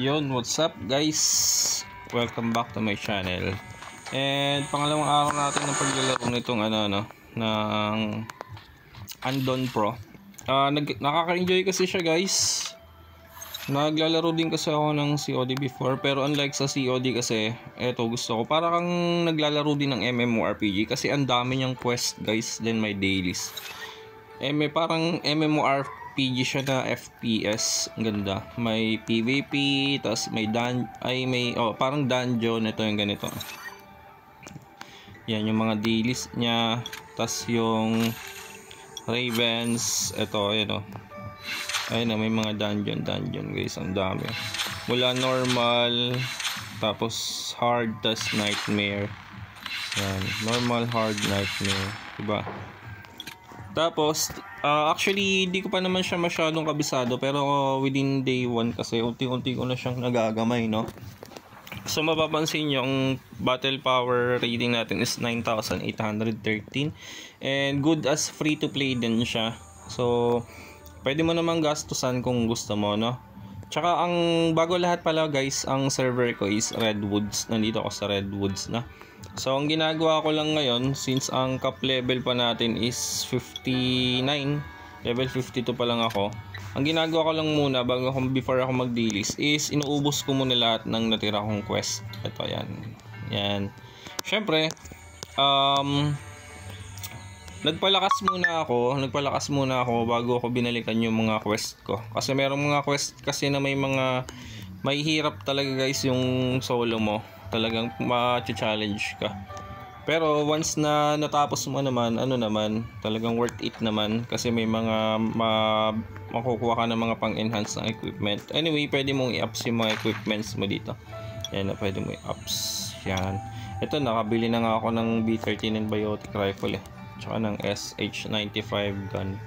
Yon, what's up guys? Welcome back to my channel. And pangalawang araw natin ng paglalaro nitong ng Andon Pro. Nakaka-enjoy kasi siya guys. Naglalaro din kasi ako ng COD before, pero unlike sa COD kasi, eto gusto ko para kang naglalaro din ng MMORPG kasi ang dami niyang quest guys, then may dailies. May parang MMORPG siya na FPS, ang ganda. May PVP, tas may parang dungeon, ito yung ganito. Yan yung mga dailies niya, tas yung Ravens, ito ayan ayun may mga dungeon guys, ang dami. Mula normal, tapos hard, tas nightmare. Yan, normal, hard, nightmare, diba? Tapos, actually, hindi ko pa naman siya masyadong kabisado, pero within day 1 kasi unti-unti ko na siyang nagagamay, no? So, mapapansin nyo, ang battle power rating natin is 9,813. And good as free to play din siya. So, pwede mo namang gastusan kung gusto mo, no? Tsaka, ang bago lahat pala guys, ang server ko is Redwoods. Nandito ako sa Redwoods na. So, ang ginagawa ko lang ngayon, since ang cap level pa natin is 59, level 52 pa lang ako, ang ginagawa ko lang muna, before ako mag-dailies, is inuubos ko muna lahat ng natira kong quest. Ito, yan. Siyempre, nagpalakas muna ako bago ako binalikan yung mga quest ko. Kasi merong mga quest kasi na may hirap talaga guys yung solo mo. Talagang ma-challenge ka. Pero once na natapos mo naman, talagang worth it naman kasi may mga makukuha ka ng mga pang-enhance ng equipment. Anyway, pwede mong i-ups yung mga equipments mo dito. Yan na, pwede mong i-ups. Yan. Ito, nakabili na nga ako ng B39 Biotic Rifle tsaka ng SH95 gun.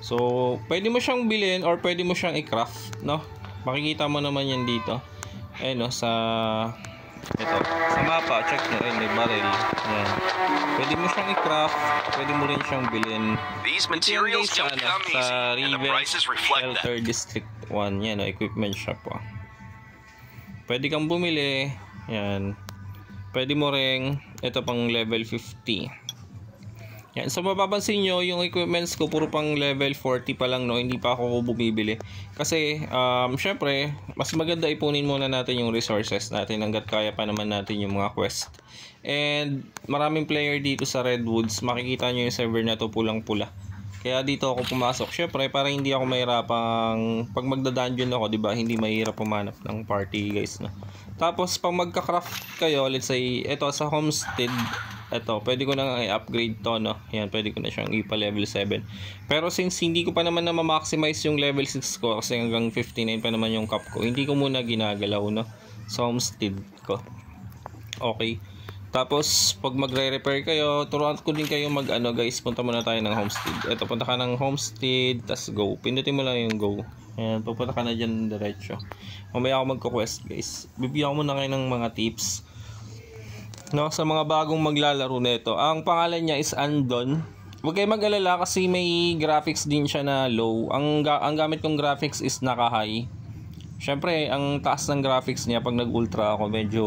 So, pwede mo siyang bilhin or pwede mo siyang i-craft, no? Makikita mo naman yan dito. Ayun, sa mapa, check nyo, may barrel. Yan. Pwede mo siyang i-craft, pwede mo rin siyang bilhin. These materials don't come easy, and the prices reflect that. District 1, yan, equipment shop. Pwede kang bumili, yan. Pwede mo rin, ito pang level 50. Yan, so mapapansin nyo, yung equipments ko puro pang level 40 pa lang, no? Hindi pa ako bumibili. Kasi, syempre, mas maganda ipunin muna natin yung resources natin hanggat kaya pa naman natin yung mga quest. And, maraming player dito sa Redwoods. Makikita nyo yung server na to pulang-pula. Kaya dito ako pumasok. Syempre, para hindi ako mahirapang pag magda-dungeon ako, diba? Hindi mahirap pumanap ng party, guys, no? Tapos, pag magka-craft kayo, let's say, ito sa homestead, ito, pwede ko na i-upgrade to, no? Yan, pwede ko na siyang ipa-level 7. Pero since hindi ko pa naman na ma-maximize yung level 6 ko, kasi hanggang 59 pa naman yung cap ko, hindi ko muna ginagalaw, no? Sa homestead ko. Okay. Tapos, pag magre-repair kayo, turuan ko din kayo guys, punta muna tayo ng homestead. Ito, punta ka ng homestead, tas go. Pindutin mo lang yung go. Ayan, pupunta ka na dyan diretso. Mamaya ako magko-quest, guys. Bibigyan ko muna kayo ng mga tips, no, sa mga bagong maglalaro nito. Ang pangalan niya is Andon. Huwag kayo mag-alala kasi may graphics din siya na low. Ang gamit kong graphics is naka-high. Syempre, ang taas ng graphics niya pag nag-ultra ako, medyo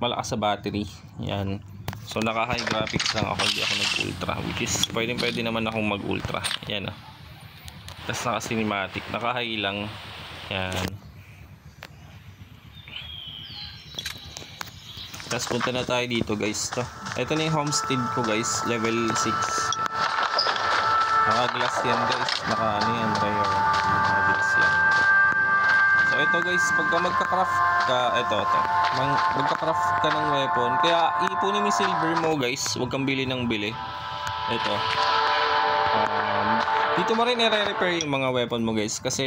malakas sa battery. Yan. So, naka-high graphics lang ako, hindi ako nag-ultra. Which is, pwede naman akong mag-ultra. Yan. Tapos naka-cinematic. Naka-high lang. Yan. Tapos punta na tayo dito guys. Ito na yung homestead ko guys, level 6. Naka-glass yan guys. Naka-yan, rare. Naka-glass yan. So ito guys, pagka magka-craft ka, ito. Magka-craft ka ng weapon. Kaya ipunin mo yung silver mo guys. Huwag kang bili ng bili. Ito. Dito mo rin i-repair yung mga weapon mo guys. Kasi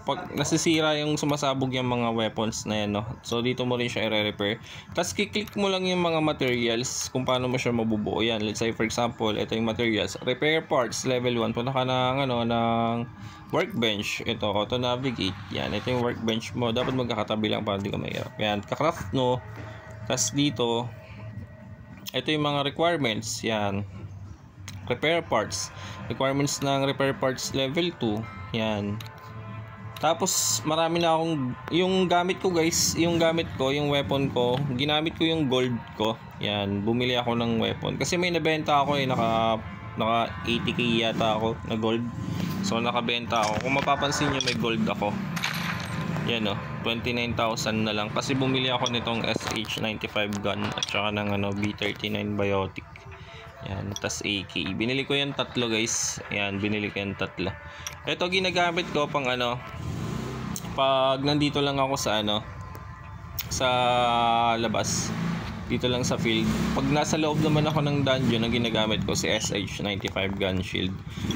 pag nasisira yung sumasabog yung mga weapons na yan, no? So dito mo rin siya i-repair. Tapos kiklik mo lang yung mga materials kung paano mo siya mabubuo. Yan, let's say for example, ito yung materials. Repair parts, level 1. Punta ka ng, ng workbench. Ito, auto navigate. Yan, ito yung workbench mo. Dapat magkakatabi lang para di ka mahirap. Yan, kakraft no. Tapos dito, ito yung mga requirements. Yan. Repair parts. Requirements ng repair parts level 2. Yan. Tapos marami na akong yung gamit ko guys, yung weapon ko, ginamit ko yung gold ko. Yan, bumili ako ng weapon kasi may nabenta ako naka 80k yata ako na gold. So nakabenta ako. Kung mapapansin niyo may gold ako. Yan 29,000 na lang kasi bumili ako nitong SH95 gun at saka ng B39 biotic. Yan, tas AK. Binili ko yan tatlo guys. Yan, binili ko yan tatlo. Ito ginagamit ko pang pag nandito lang ako sa sa labas. Dito lang sa field. Pag nasa loob naman ako ng dungeon, ang ginagamit ko si SH95 gun shield.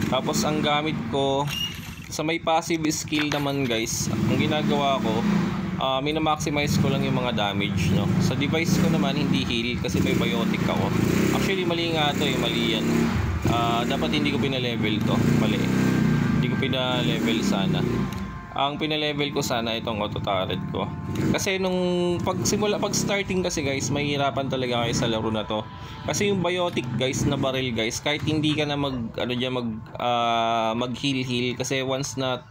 Tapos ang gamit ko sa may passive skill naman guys, ang ginagawa ko, mina-maximize ko lang yung mga damage, no. Sa device ko naman hindi heal kasi may biotic ako. Actually mali nga to, mali yan. Dapat hindi ko pina-level to, mali. Hindi ko pina-level sana. Ang pina-level ko sana itong auto turret ko. Kasi nung pag starting kasi guys, mahihirapan talaga kayo sa laro na to. Kasi yung biotic guys na barrel guys, kahit hindi ka na mag heal kasi once na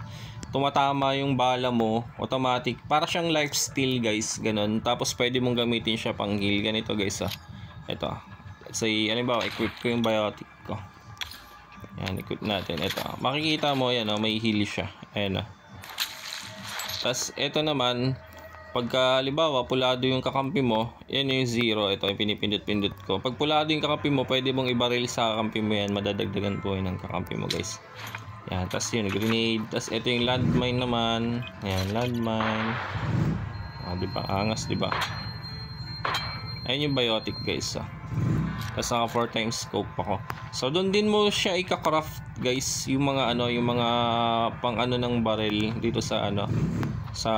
tumatama yung bala mo, automatic, para siyang life steal guys, ganun. Tapos pwede mong gamitin siya pang heal. Ganito guys Ito. Let's say, equip ko yung biotic ko. Yan, equip natin. Ito. Makikita mo yan, may heal siya. Ayan Tas ito naman, pagka halimbawa pulado yung kakampi mo, yan yung 0. Ito yung pinipindot-pindot ko. Pag pulado yung kakampi mo, pwede mong ibaril sa kakampi mo yan. Madadagdagan po yun ng kakampi mo guys. Yan, tas yun, grenade. Tas ito yung landmine naman. Yan, landmine. Diba? Angas, diba? Ayun yung biotic guys. Tas naka 4 times scope ako. So doon din mo siya ika-craft guys, yung mga pang ng barrel dito sa sa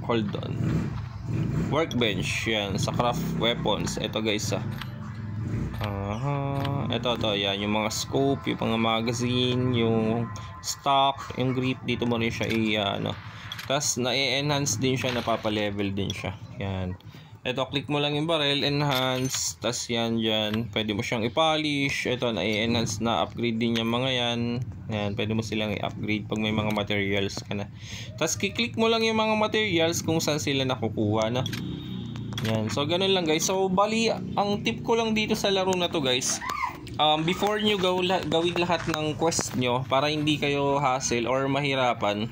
hold on. Workbench yan sa craft weapons. Ito guys ito yan, yung mga scope, yung mga magazine, yung stock, yung grip, dito mo rin siya tas na-enhance din siya, napapa-level din siya. Yan. Ito, click mo lang yung barrel, enhance, tas yan dyan, pwede mo siyang i-polish. Ito, na-enhance na, upgrade din yung mga yan. Yan, pwede mo silang i-upgrade pag may mga materials ka na. Tas, kiklik mo lang yung mga materials kung saan sila nakukuha, Yan, so ganun lang guys. So, bali, ang tip ko lang dito sa laro na to guys, before nyo gawin lahat ng quest nyo, para hindi kayo hassle or mahirapan,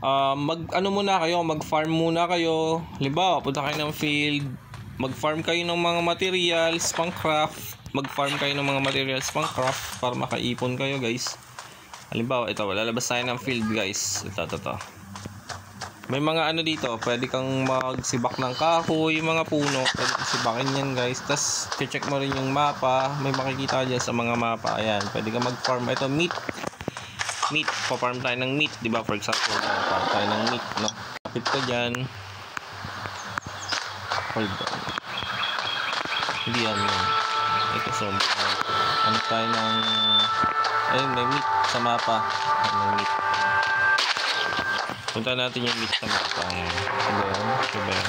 mag-farm muna kayo. Halimbawa, punta kayo ng field, mag-farm kayo ng mga materials pang craft, para makaipon kayo guys. Halimbawa, ito, lalabas tayo ng field guys. Ito. May mga dito, pwede kang magsibak ng kahoy, yung mga puno, pwede kang sibakin yan guys. Tas, check mo rin yung mapa, may makikita dyan sa mga mapa. Ayan, pwede kang mag-farm. Ito, meat, pa-farm tayo ng meat, di ba? For example, farm tayo ng meat, Kapit ko dyan. Hold on. Hindi yan. Ito, so, tayo ng, ayun, may meat sa mapa. May meat. Punta natin yung meat sa mapa. Diba yan?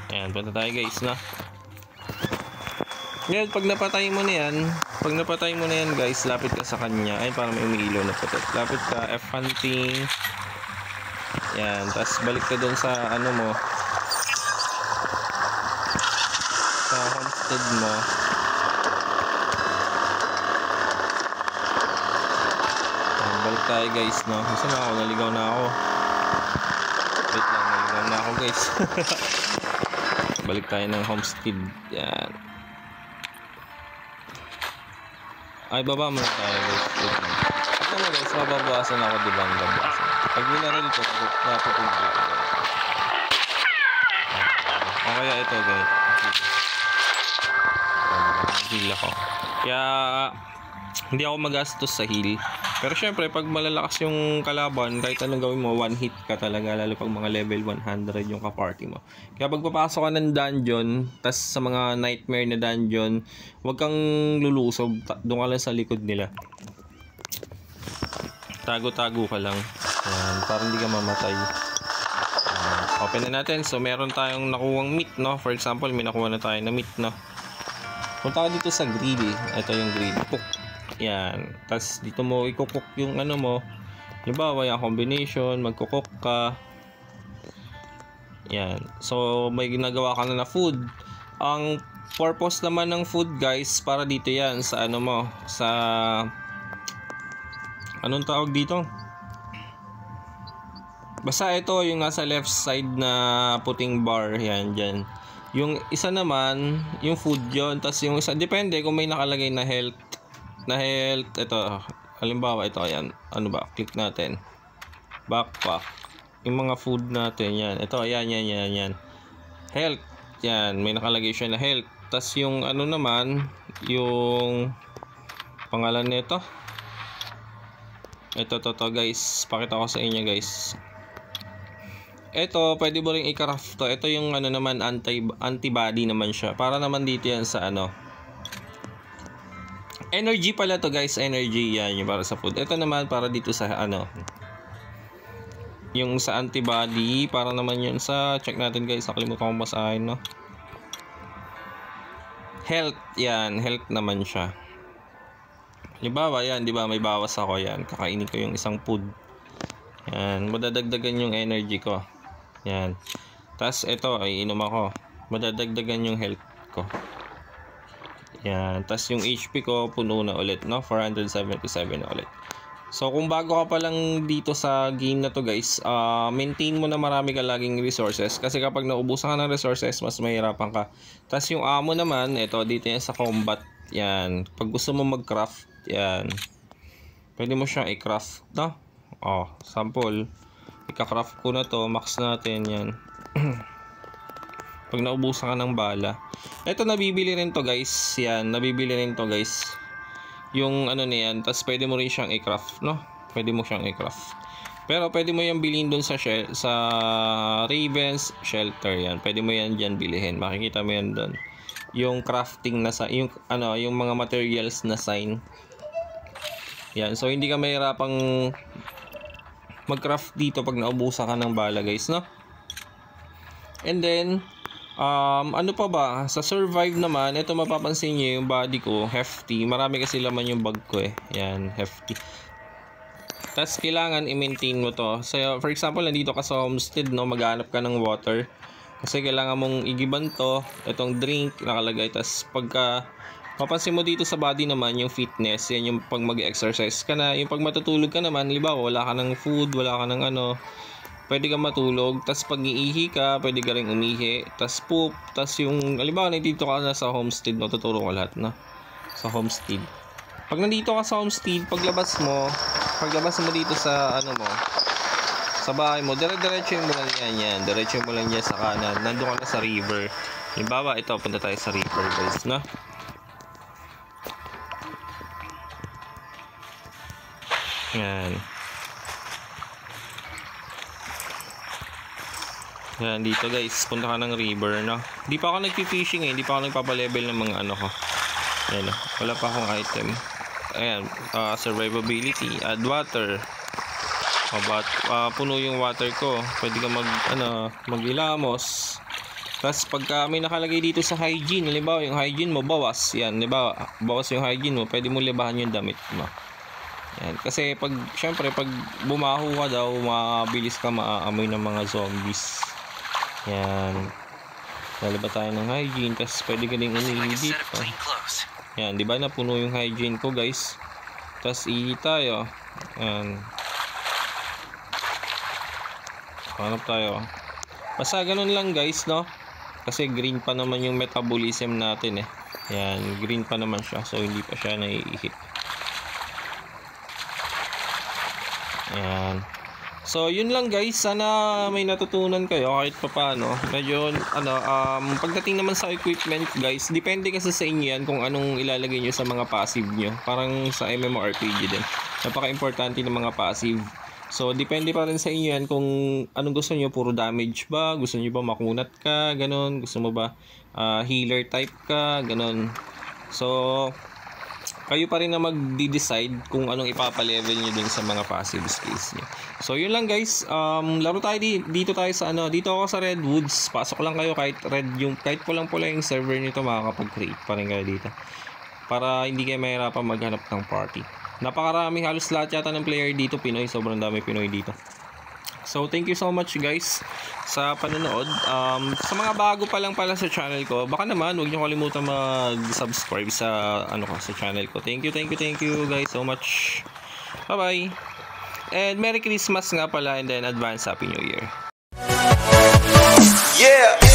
Ayan, punta tayo guys, Ngayon, pag napatay mo na yan, guys, lapit ka sa kanya. Ay, parang may umiilaw na putot. Lapit ka, F-hunting. Yan, tapos balik ka dun sa mo. Sa homestead mo. Yan, balik tayo guys, Gusto na ako, naligaw na ako. Wait lang, naligaw na ako guys. Balik tayo ng homestead. Yan. Ay, baba muna tayo guys. Ito na guys, mababawasan ako, diba? Pag binaril ko, napupunta ko. O kaya ito guys. Heal ako. Kaya, hindi ako magastos sa heal. Pero syempre, pag malalakas yung kalaban, kahit anong gawin mo, one hit ka talaga, lalo pag mga level 100 yung ka-party mo. Kaya pag papasok ka ng dungeon, tas sa mga nightmare na dungeon, huwag kang lulusob, doon ka lang sa likod nila. Tago-tago ka lang. Ayan, para hindi ka mamatay. Open na natin. So, meron tayong nakuwang meat, For example, may nakuha na tayo na meat, Punta ka dito sa grill. Ito yung grill. Puk. Yan. Tapos dito mo i-cook yung ano mo. Halimbawa, yung combination, magko-cook ka. Yan. So, may ginagawa ka na food. Ang purpose naman ng food, guys, para dito yan sa ano mo, sa anong tawag dito? Basta ito yung nasa left side na puting bar, yan dyan. Yung isa naman, yung food yon. Tapos yung isa, depende kung may nakalagay na health. Ito, halimbawa ito, yan. Ano ba? Click natin. Backpack. Yung mga food natin, yan. Ito, yan. Health. Yan, may nakalagay siya na health. Tapos yung ano naman, yung pangalan nito. Ito, guys. Pakita ko sa inyo, guys. Ito, pwede mo rin i-craft to. Ito yung ano naman, antibody naman siya. Para naman dito yan sa ano. Energy pala to, guys. Energy yan, yung para sa food. Ito naman para dito sa ano. Yung sa antibody, para naman yun sa, check natin guys. Nakalimutan kong basahin, no? Health, yan. Health naman siya. Halimbawa, yan, di ba? May bawas ako, yan. Kakainin ko yung isang food. Yan. Madadagdagan yung energy ko. Yan. Tapos, ito, ay inom ako. Madadagdagan yung health ko. Yan. Tapos, yung HP ko, puno na ulit, no? 477 na ulit. So, kung bago ka pa lang dito sa game na to, guys, maintain mo na marami ka laging resources. Kasi kapag naubusan ka ng resources, mas mahirapan ka. Tapos, yung ammo naman, ito, dito yan sa combat. Yan. Pag gusto mo mag-craft, yan. Pwede mo siyang i-craft, no? Oh, sample. Ika-craft ko na to. Max natin, yan. Pag naubusan ka ng bala. Ito, nabibili rin to, guys. Yan, nabibili rin to, guys. Yung ano na yan. Tapos, pwede mo rin siyang i-craft, no? Pwede mo siyang i-craft. Pero, pwede mo yan bilhin dun sa Raven's Shelter, yan. Pwede mo yan dyan bilihin. Makikita mo yan dun. Yung crafting na sa yung ano, yung mga materials na sign. Yan. So, hindi ka mahirapang mag-craft dito pag naubusan ka ng bala, guys, no? And then, ano pa ba? Sa survive naman, ito mapapansin nyo yung body ko, hefty. Marami kasi laman yung bag ko eh. Yan, hefty. Tapos kailangan i-maintain mo to. So, for example, nandito ka sa homestead, no? Maghanap ka ng water. Kasi kailangan mong igiban to. Itong drink, nakalagay. Tapos pagka, mapansin mo dito sa body naman, yung fitness. Yan yung pag mag-exercise ka na. Yung pag matutulog ka naman, halimbawa, wala ka ng food, wala ka ng ano, pwede ka matulog, tas pag iihi ka, pwede ka rin umihi, tas poop, tas yung, halimbawa, nandito ka na sa homestead, natuturo ko lahat, no? Sa homestead. Pag nandito ka sa homestead, paglabas mo dito sa, ano mo, sa bahay mo, dire-diretso mo lang yan, diretso mo lang yan sa kanan, nandun ka na sa river. Halimbawa, ito, punta tayo sa river, guys, no? Yan. Yan, dito guys, punta ka ng river, no? Hindi pa ako nagpi-fishing eh, hindi pa ako nagpapalevel ng mga ano ko. Ayan, wala pa akong item. Ayan, survivability, add water. Puno yung water ko. Pwede ka mag-ilamos. Tapos pagka may nakalagay dito sa hygiene, halimbawa yung hygiene mo, bawas. Yan, halimbawa, bawas yung hygiene mo, pwede mo libahan yung damit mo. Yan, kasi syempre, pag bumaho ka daw, mabilis ka maaamoy ng mga zombies. Yan. Lalaba tayo ng hygiene. Tapos pwede ka din umihi dito. Yan. Diba napuno yung hygiene ko, guys. Tapos ihi tayo. Yan. Hanap tayo. Basta ganun lang, guys, no? Kasi green pa naman yung metabolism natin eh. Yan. Green pa naman siya. So hindi pa siya naiihit. Yan. So, yun lang guys. Sana may natutunan kayo kahit pa paano. Medyo, pagdating naman sa equipment guys, depende kasi sa inyo yan kung anong ilalagay nyo sa mga passive nyo. Parang sa MMORPG din. Napaka-importante ng mga passive. So, depende pa rin sa inyo yan kung anong gusto nyo. Puro damage ba? Gusto nyo ba makunat ka? Ganon. Gusto mo ba healer type ka? Ganon. So, kayo pa rin na magdi-decide kung anong ipapa-level nyo dun sa mga passive skills nyo. So, yun lang guys. Laro tayo dito tayo sa dito ako sa Redwoods. Pasok lang kayo kahit pulang-pula yung server nito, makakapag-create pa rin kayo dito. para hindi kayo mahirapan maghanap ng party. Napakarami, halos lahat yata ng player dito Pinoy, sobrang dami Pinoy dito. So thank you so much guys sa panonood. Sa mga bago pa lang pala sa channel ko, baka naman huwag niyo kalimutan mag-subscribe sa sa channel ko. Thank you guys so much. Bye bye. And Merry Christmas nga pala, and then advance Happy New Year. Yeah.